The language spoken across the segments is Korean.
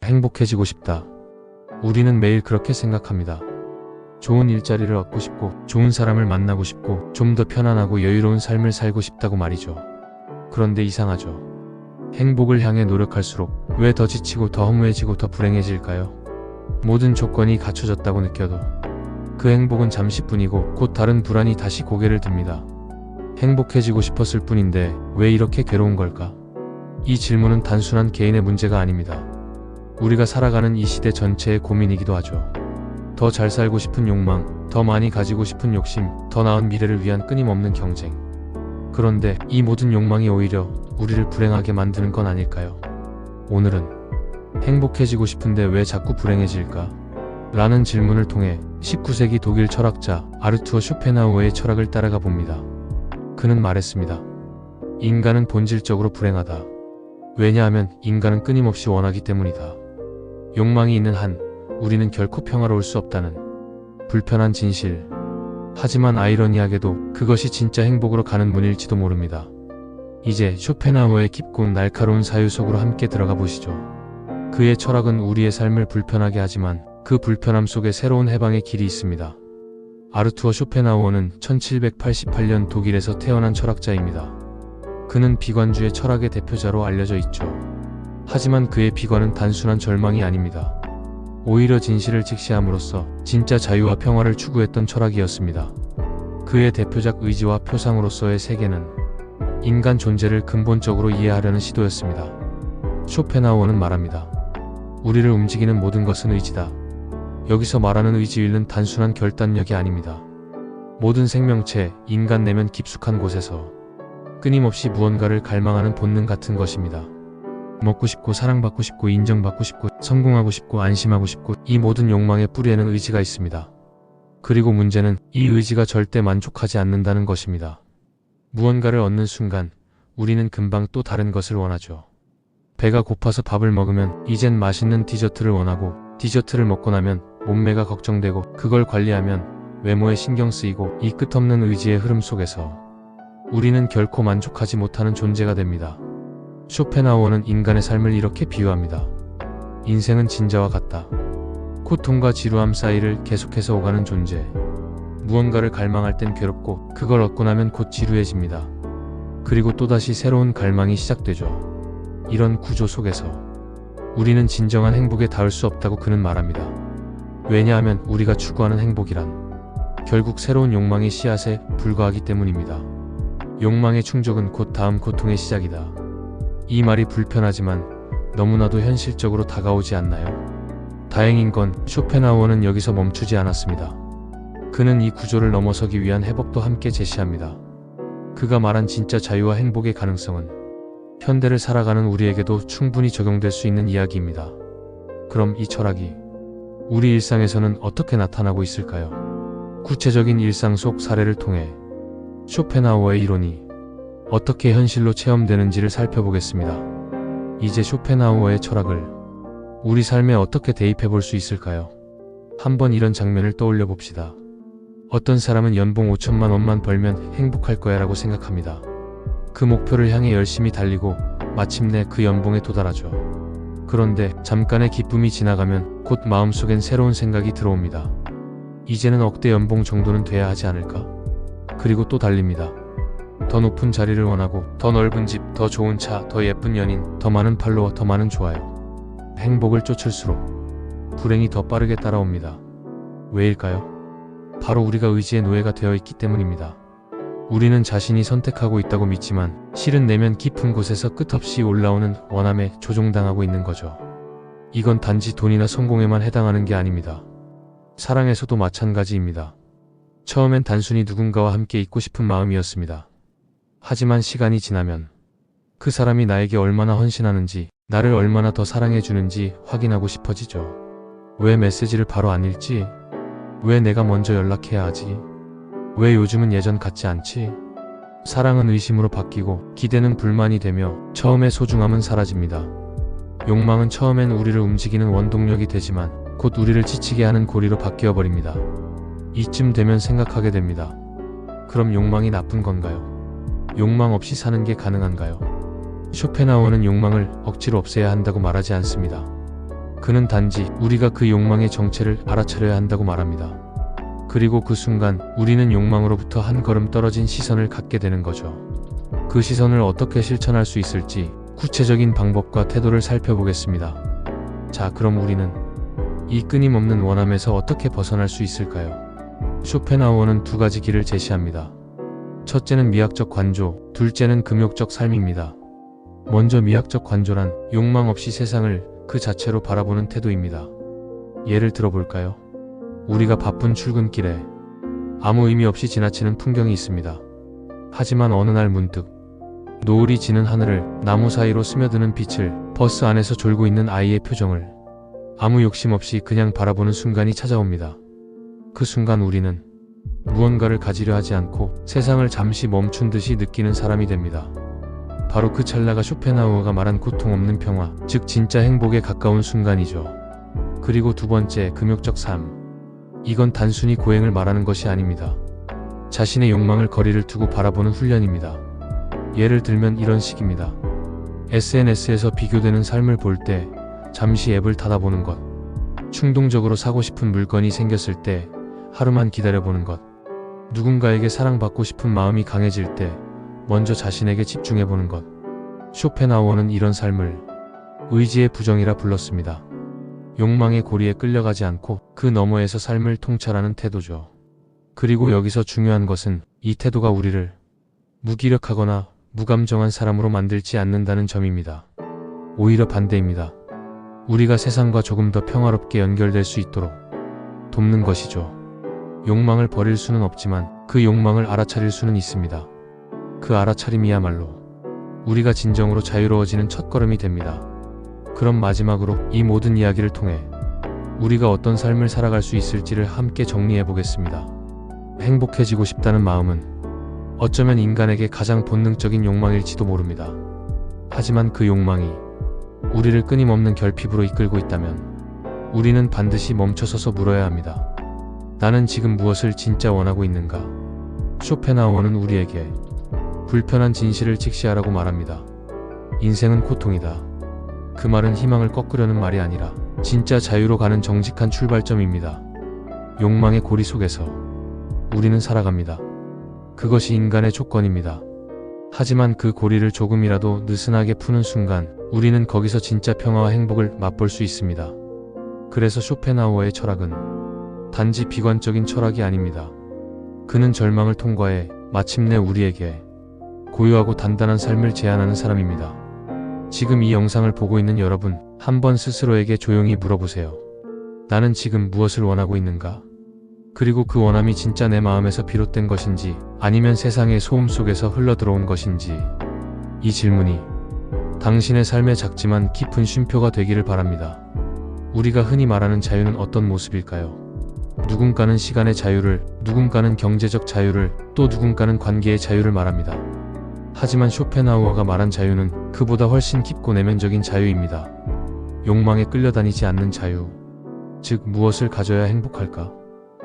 행복해지고 싶다. 우리는 매일 그렇게 생각합니다. 좋은 일자리를 얻고 싶고, 좋은 사람을 만나고 싶고, 좀 더 편안하고 여유로운 삶을 살고 싶다고 말이죠. 그런데 이상하죠. 행복을 향해 노력할수록 왜 더 지치고 더 허무해지고 더 불행해질까요? 모든 조건이 갖춰졌다고 느껴도 그 행복은 잠시뿐이고 곧 다른 불안이 다시 고개를 듭니다. 행복해지고 싶었을 뿐인데 왜 이렇게 괴로운 걸까? 이 질문은 단순한 개인의 문제가 아닙니다. 우리가 살아가는 이 시대 전체의 고민이기도 하죠. 더 잘 살고 싶은 욕망, 더 많이 가지고 싶은 욕심, 더 나은 미래를 위한 끊임없는 경쟁. 그런데 이 모든 욕망이 오히려 우리를 불행하게 만드는 건 아닐까요? 오늘은 행복해지고 싶은데 왜 자꾸 불행해질까? 라는 질문을 통해 19세기 독일 철학자 아르투어 쇼펜하우어의 철학을 따라가 봅니다. 그는 말했습니다. 인간은 본질적으로 불행하다. 왜냐하면 인간은 끊임없이 원하기 때문이다. 욕망이 있는 한 우리는 결코 평화로울 수 없다는 불편한 진실. 하지만 아이러니하게도 그것이 진짜 행복으로 가는 문일지도 모릅니다. 이제 쇼펜하우어의 깊고 날카로운 사유 속으로 함께 들어가 보시죠. 그의 철학은 우리의 삶을 불편하게 하지만 그 불편함 속에 새로운 해방의 길이 있습니다. 아르투어 쇼펜하우어는 1788년 독일에서 태어난 철학자입니다. 그는 비관주의 철학의 대표자로 알려져 있죠. 하지만 그의 비관은 단순한 절망이 아닙니다. 오히려 진실을 직시함으로써 진짜 자유와 평화를 추구했던 철학이었습니다. 그의 대표작 의지와 표상으로서의 세계는 인간 존재를 근본적으로 이해하려는 시도였습니다. 쇼펜하우어는 말합니다. 우리를 움직이는 모든 것은 의지다. 여기서 말하는 의지일은 단순한 결단력이 아닙니다. 모든 생명체, 인간 내면 깊숙한 곳에서 끊임없이 무언가를 갈망하는 본능 같은 것입니다. 먹고 싶고 사랑받고 싶고 인정받고 싶고 성공하고 싶고 안심하고 싶고 이 모든 욕망의 뿌리에는 의지가 있습니다. 그리고 문제는 이 의지가 절대 만족하지 않는다는 것입니다. 무언가를 얻는 순간 우리는 금방 또 다른 것을 원하죠. 배가 고파서 밥을 먹으면 이젠 맛있는 디저트를 원하고 디저트를 먹고 나면 몸매가 걱정되고 그걸 관리하면 외모에 신경 쓰이고 이 끝없는 의지의 흐름 속에서 우리는 결코 만족하지 못하는 존재가 됩니다. 쇼펜하우어는 인간의 삶을 이렇게 비유합니다. 인생은 진자와 같다. 고통과 지루함 사이를 계속해서 오가는 존재. 무언가를 갈망할 땐 괴롭고 그걸 얻고 나면 곧 지루해집니다. 그리고 또다시 새로운 갈망이 시작되죠. 이런 구조 속에서 우리는 진정한 행복에 닿을 수 없다고 그는 말합니다. 왜냐하면 우리가 추구하는 행복이란 결국 새로운 욕망의 씨앗에 불과하기 때문입니다. 욕망의 충족은 곧 다음 고통의 시작이다. 이 말이 불편하지만 너무나도 현실적으로 다가오지 않나요? 다행인 건 쇼펜하우어는 여기서 멈추지 않았습니다. 그는 이 구조를 넘어서기 위한 해법도 함께 제시합니다. 그가 말한 진짜 자유와 행복의 가능성은 현대를 살아가는 우리에게도 충분히 적용될 수 있는 이야기입니다. 그럼 이 철학이 우리 일상에서는 어떻게 나타나고 있을까요? 구체적인 일상 속 사례를 통해 쇼펜하우어의 이론이 어떻게 현실로 체험되는지를 살펴보겠습니다. 이제 쇼펜하우어의 철학을 우리 삶에 어떻게 대입해 볼 수 있을까요? 한번 이런 장면을 떠올려 봅시다. 어떤 사람은 연봉 5천만 원만 벌면 행복할 거야 라고 생각합니다. 그 목표를 향해 열심히 달리고 마침내 그 연봉에 도달하죠. 그런데 잠깐의 기쁨이 지나가면 곧 마음속엔 새로운 생각이 들어옵니다. 이제는 억대 연봉 정도는 돼야 하지 않을까? 그리고 또 달립니다. 더 높은 자리를 원하고 더 넓은 집, 더 좋은 차, 더 예쁜 연인, 더 많은 팔로워, 더 많은 좋아요. 행복을 쫓을수록 불행이 더 빠르게 따라옵니다. 왜일까요? 바로 우리가 의지의 노예가 되어 있기 때문입니다. 우리는 자신이 선택하고 있다고 믿지만 실은 내면 깊은 곳에서 끝없이 올라오는 원함에 조종당하고 있는 거죠. 이건 단지 돈이나 성공에만 해당하는 게 아닙니다. 사랑에서도 마찬가지입니다. 처음엔 단순히 누군가와 함께 있고 싶은 마음이었습니다. 하지만 시간이 지나면 그 사람이 나에게 얼마나 헌신하는지, 나를 얼마나 더 사랑해주는지 확인하고 싶어지죠. 왜 메시지를 바로 안 읽지? 왜 내가 먼저 연락해야 하지? 왜 요즘은 예전 같지 않지? 사랑은 의심으로 바뀌고 기대는 불만이 되며 처음의 소중함은 사라집니다. 욕망은 처음엔 우리를 움직이는 원동력이 되지만 곧 우리를 지치게 하는 고리로 바뀌어버립니다. 이쯤 되면 생각하게 됩니다. 그럼 욕망이 나쁜 건가요? 욕망 없이 사는 게 가능한가요? 쇼펜하우어는 욕망을 억지로 없애야 한다고 말하지 않습니다. 그는 단지 우리가 그 욕망의 정체를 알아차려야 한다고 말합니다. 그리고 그 순간 우리는 욕망으로부터 한 걸음 떨어진 시선을 갖게 되는 거죠. 그 시선을 어떻게 실천할 수 있을지 구체적인 방법과 태도를 살펴보겠습니다. 자, 그럼 우리는 이 끊임없는 원함에서 어떻게 벗어날 수 있을까요? 쇼펜하우어는 두 가지 길을 제시합니다. 첫째는 미학적 관조, 둘째는 금욕적 삶입니다. 먼저 미학적 관조란 욕망 없이 세상을 그 자체로 바라보는 태도입니다. 예를 들어볼까요? 우리가 바쁜 출근길에 아무 의미 없이 지나치는 풍경이 있습니다. 하지만 어느 날 문득 노을이 지는 하늘을, 나무 사이로 스며드는 빛을, 버스 안에서 졸고 있는 아이의 표정을 아무 욕심 없이 그냥 바라보는 순간이 찾아옵니다. 그 순간 우리는 무언가를 가지려 하지 않고 세상을 잠시 멈춘 듯이 느끼는 사람이 됩니다. 바로 그 찰나가 쇼펜하우어가 말한 고통 없는 평화, 즉 진짜 행복에 가까운 순간이죠. 그리고 두 번째, 금욕적 삶. 이건 단순히 고행을 말하는 것이 아닙니다. 자신의 욕망을 거리를 두고 바라보는 훈련입니다. 예를 들면 이런 식입니다. SNS에서 비교되는 삶을 볼 때 잠시 앱을 닫아보는 것, 충동적으로 사고 싶은 물건이 생겼을 때 하루만 기다려보는 것, 누군가에게 사랑받고 싶은 마음이 강해질 때 먼저 자신에게 집중해보는 것. 쇼펜하우어는 이런 삶을 의지의 부정이라 불렀습니다. 욕망의 고리에 끌려가지 않고 그 너머에서 삶을 통찰하는 태도죠. 그리고 여기서 중요한 것은 이 태도가 우리를 무기력하거나 무감정한 사람으로 만들지 않는다는 점입니다. 오히려 반대입니다. 우리가 세상과 조금 더 평화롭게 연결될 수 있도록 돕는 것이죠. 욕망을 버릴 수는 없지만 그 욕망을 알아차릴 수는 있습니다. 그 알아차림이야말로 우리가 진정으로 자유로워지는 첫걸음이 됩니다. 그럼 마지막으로 이 모든 이야기를 통해 우리가 어떤 삶을 살아갈 수 있을지를 함께 정리해 보겠습니다. 행복해지고 싶다는 마음은 어쩌면 인간에게 가장 본능적인 욕망일지도 모릅니다. 하지만 그 욕망이 우리를 끊임없는 결핍으로 이끌고 있다면 우리는 반드시 멈춰서서 물어야 합니다. 나는 지금 무엇을 진짜 원하고 있는가? 쇼펜하우어는 우리에게 불편한 진실을 직시하라고 말합니다. 인생은 고통이다. 그 말은 희망을 꺾으려는 말이 아니라 진짜 자유로 가는 정직한 출발점입니다. 욕망의 고리 속에서 우리는 살아갑니다. 그것이 인간의 조건입니다. 하지만 그 고리를 조금이라도 느슨하게 푸는 순간 우리는 거기서 진짜 평화와 행복을 맛볼 수 있습니다. 그래서 쇼펜하우어의 철학은 단지 비관적인 철학이 아닙니다. 그는 절망을 통과해 마침내 우리에게 고요하고 단단한 삶을 제안하는 사람입니다. 지금 이 영상을 보고 있는 여러분, 한번 스스로에게 조용히 물어보세요. 나는 지금 무엇을 원하고 있는가? 그리고 그 원함이 진짜 내 마음에서 비롯된 것인지 아니면 세상의 소음 속에서 흘러들어온 것인지, 이 질문이 당신의 삶의 작지만 깊은 쉼표가 되기를 바랍니다. 우리가 흔히 말하는 자유는 어떤 모습일까요? 누군가는 시간의 자유를, 누군가는 경제적 자유를, 또 누군가는 관계의 자유를 말합니다. 하지만 쇼펜하우어가 말한 자유는 그보다 훨씬 깊고 내면적인 자유입니다. 욕망에 끌려다니지 않는 자유. 즉, 무엇을 가져야 행복할까?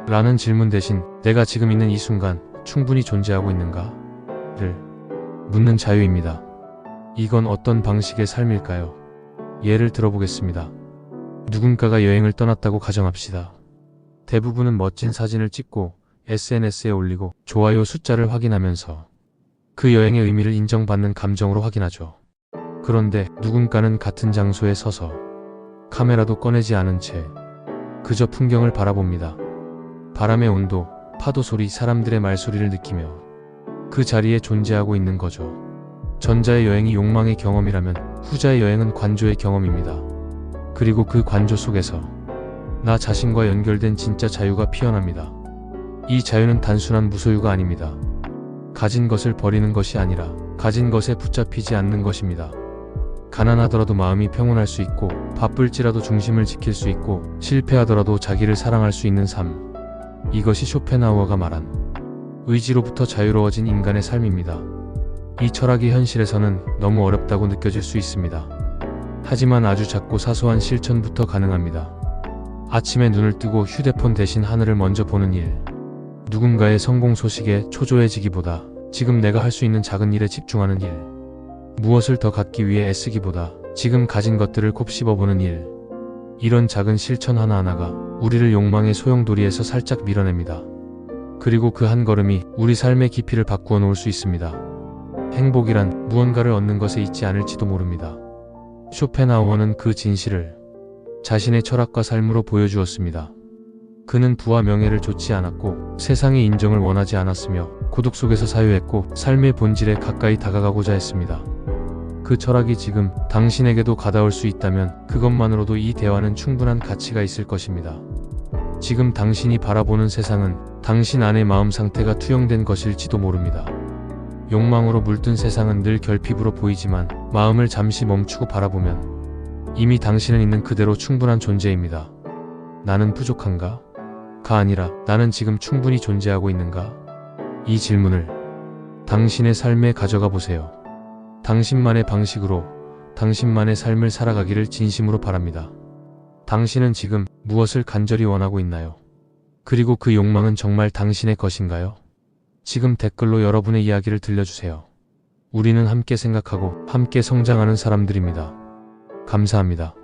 라는 질문 대신 내가 지금 있는 이 순간 충분히 존재하고 있는가? 를 묻는 자유입니다. 이건 어떤 방식의 삶일까요? 예를 들어보겠습니다. 누군가가 여행을 떠났다고 가정합시다. 대부분은 멋진 사진을 찍고 SNS에 올리고 좋아요 숫자를 확인하면서 그 여행의 의미를 인정받는 감정으로 확인하죠. 그런데 누군가는 같은 장소에 서서 카메라도 꺼내지 않은 채 그저 풍경을 바라봅니다. 바람의 온도, 파도 소리, 사람들의 말소리를 느끼며 그 자리에 존재하고 있는 거죠. 전자의 여행이 욕망의 경험이라면 후자의 여행은 관조의 경험입니다. 그리고 그 관조 속에서 나 자신과 연결된 진짜 자유가 피어납니다. 이 자유는 단순한 무소유가 아닙니다. 가진 것을 버리는 것이 아니라 가진 것에 붙잡히지 않는 것입니다. 가난하더라도 마음이 평온할 수 있고, 바쁠지라도 중심을 지킬 수 있고, 실패하더라도 자기를 사랑할 수 있는 삶. 이것이 쇼펜하우어가 말한 의지로부터 자유로워진 인간의 삶입니다. 이 철학이 현실에서는 너무 어렵다고 느껴질 수 있습니다. 하지만 아주 작고 사소한 실천부터 가능합니다. 아침에 눈을 뜨고 휴대폰 대신 하늘을 먼저 보는 일. 누군가의 성공 소식에 초조해지기보다 지금 내가 할 수 있는 작은 일에 집중하는 일. 무엇을 더 갖기 위해 애쓰기보다 지금 가진 것들을 곱씹어보는 일. 이런 작은 실천 하나하나가 우리를 욕망의 소용돌이에서 살짝 밀어냅니다. 그리고 그 한 걸음이 우리 삶의 깊이를 바꾸어 놓을 수 있습니다. 행복이란 무언가를 얻는 것에 있지 않을지도 모릅니다. 쇼펜하우어는 그 진실을 자신의 철학과 삶으로 보여주었습니다. 그는 부와 명예를 좇지 않았고 세상의 인정을 원하지 않았으며 고독 속에서 사유했고 삶의 본질에 가까이 다가가고자 했습니다. 그 철학이 지금 당신에게도 가다올 수 있다면 그것만으로도 이 대화는 충분한 가치가 있을 것입니다. 지금 당신이 바라보는 세상은 당신 안의 마음 상태가 투영된 것일지도 모릅니다. 욕망으로 물든 세상은 늘 결핍으로 보이지만 마음을 잠시 멈추고 바라보면 이미 당신은 있는 그대로 충분한 존재입니다. 나는 부족한가? 가 아니라 나는 지금 충분히 존재하고 있는가? 이 질문을 당신의 삶에 가져가 보세요. 당신만의 방식으로 당신만의 삶을 살아가기를 진심으로 바랍니다. 당신은 지금 무엇을 간절히 원하고 있나요? 그리고 그 욕망은 정말 당신의 것인가요? 지금 댓글로 여러분의 이야기를 들려주세요. 우리는 함께 생각하고 함께 성장하는 사람들입니다. 감사합니다.